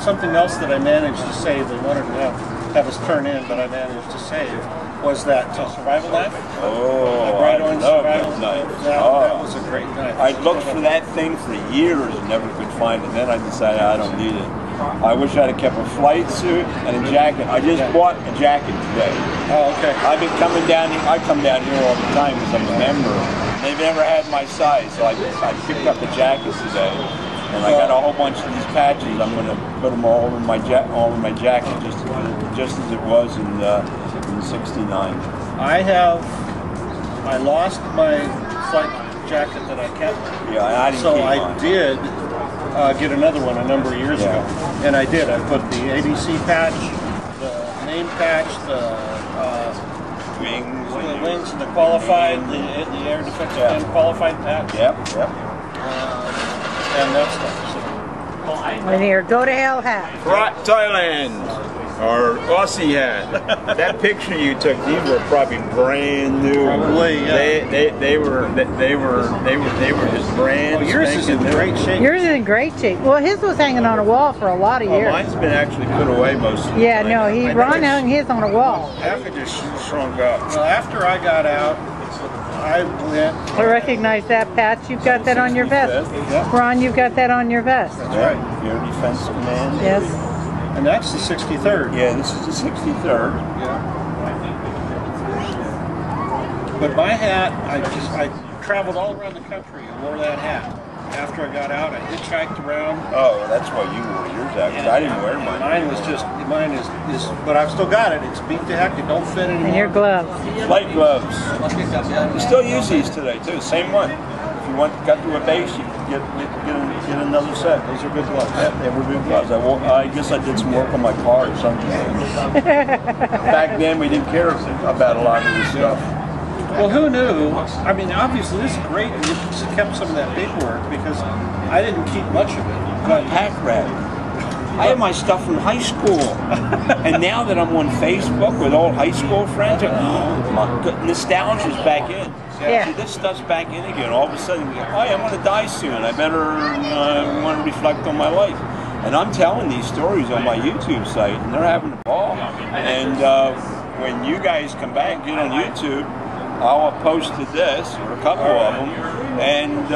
something else that I managed to save. They wanted to have us turn in, but I managed to save. Was that survival knife? Oh, bright orange survival knife. That was a great knife. I looked for that thing for years and never could find it. Then I decided I don't need it. I wish I'd have kept a flight suit and a jacket. I just bought a jacket today. Oh, okay. I've been coming down here. I come down here all the time because I'm a member. They've never had my size, so I picked up the jackets today. And I got a whole bunch of these patches. I'm going to put them all over my jacket, just as it was in '69. I lost my flight jacket that I kept. Yeah, I didn't. So I did get another one a number of years ago, and I did. I put the ABC patch, the name patch, the wings, and the qualified, the air defensive and qualified patch. Yep. And that stuff. And here, go to hell hat. Thailand. Or Aussie hat. That picture you took, these were probably brand new. Probably, yeah. They were just brand new. Well, yours is in great shape. Yours is in great shape. Well, his was hanging on a wall for a lot of years. Mine's been actually put away most of the Yeah, time. no, Ron hung his on a wall. After just shrunk up. Well, after I got out, I went. I recognize that, Pat. You've got that on your vest. Yeah. Ron, you've got that on your vest. That's right. You're a defensive man. Yes. And that's the 63rd. Yeah, this is the 63rd. Yeah. But my hat, I traveled all around the country and wore that hat. After I got out, I hitchhiked around. Oh, that's why you wore yours out, because I didn't wear mine. Mine is, but I've still got it. It's beat to heck. It don't fit anymore. And your gloves. Light gloves. You still use these today, too. Same one. If you got to a base, you can get another set. Those are good gloves. Yeah, they were good gloves. I guess I did some work on my car or something. Back then, we didn't care about a lot of this stuff. Well, who knew? I mean, obviously, this is great. You kept some of that paperwork because I didn't keep much of it. I'm a pack rat. I have my stuff from high school. And now that I'm on Facebook with old high school friends, nostalgia's back in. Yeah. See, this stuff's back in again. All of a sudden, we go, oh, I'm going to die soon. I better want to reflect on my life. And I'm telling these stories on my YouTube site, and they're having a ball. And when you guys come back and get on YouTube, I'll have posted this or a couple of them, and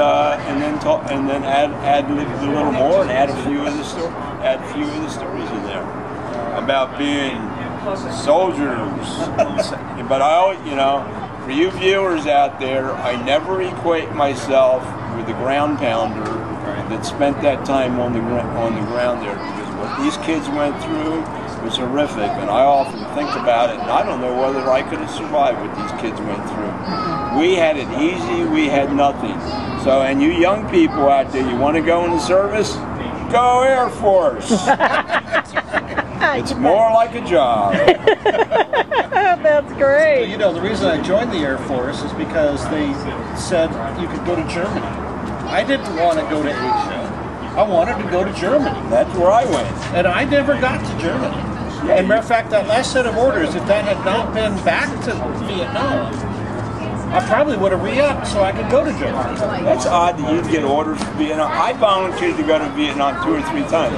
then add a little more and add a few of the stories in there about being soldiers. But I always, for you viewers out there, I never equate myself with the ground pounder that spent that time on the ground there, because what these kids went through was horrific, and I often think about it, and I don't know whether I could have survived what these kids went through. We had it easy, we had nothing. So, and you young people out there, you want to go in the service? Go Air Force! It's more like a job. That's great. Well, the reason I joined the Air Force is because they said you could go to Germany. I didn't want to go to Asia. I wanted to go to Germany. That's where I went. And I never got to Germany. And matter of fact, that last set of orders, if that had not been back to Vietnam, I probably would have re-upped so I could go to Germany. That's odd that you'd get orders for Vietnam. I volunteered to go to Vietnam 2 or 3 times.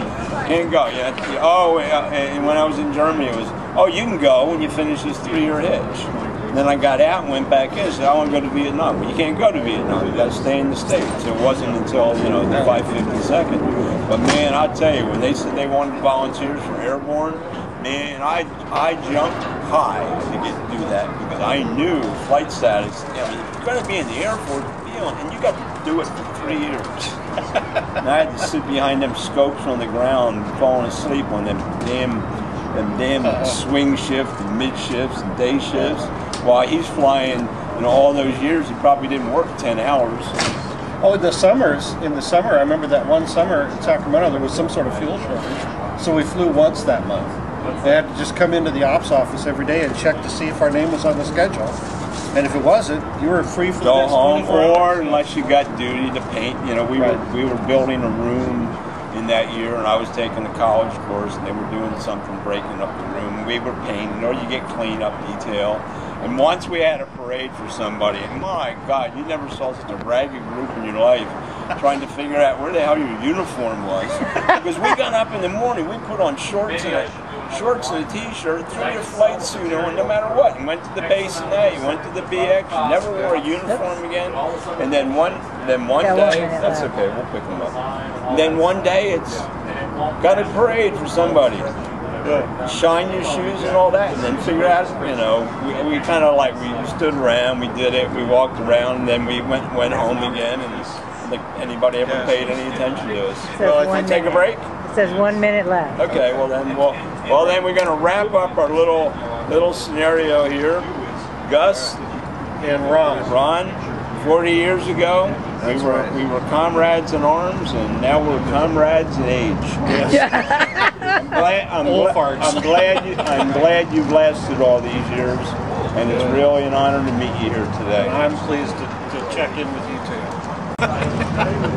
Can't go. And when I was in Germany, it was, you can go when you finish this 3-year hitch. And then I got out and went back in and said, I want to go to Vietnam. Well, you can't go to Vietnam. You got to stay in the States. It wasn't until, the 552nd. But man, I'll tell you, when they said they wanted volunteers for airborne, man, I jumped high to do that because I knew flight status. You're going to be in the Air Force, and you got to do it for 3 years. And I had to sit behind them scopes on the ground, falling asleep on them damn swing shift and mid shifts and day shifts. While he's flying, all those years, he probably didn't work 10 hours. Oh, in the summer, I remember that one summer in Sacramento, there was some sort of fuel shortage. So we flew once that month. They had to just come into the ops office every day and check to see if our name was on the schedule. And if it wasn't, you were free for the next 24 hours. Or unless you got duty to paint. We were building a room in that year, and I was taking a college course, and they were doing something, breaking up the room. We were painting, or you get cleanup detail. And once we had a parade for somebody, and my God, you never saw such a ragged group in your life. trying to figure out where the hell your uniform was. Because we got up in the morning, we put on shorts and a t-shirt, threw your flight suit on no matter what, and went to the base and A, went to the BX, never wore a uniform again. And then one day, that's okay, we'll pick them up. And then one day it's got a parade for somebody. Shine your shoes and all that, and then figure out, you know, we kind of like, we stood around, we did it, we walked around, and then we went home again, and anybody ever paid any attention to us. Well, I take a break? It says 1 minute left. Okay, well then we're going to wrap up our little scenario here. Gus And Ron. 40 years ago, we were comrades in arms, and now we're comrades in age. Yes. I'm glad you've lasted all these years, and it's really an honor to meet you here today. I'm pleased to check in with you too.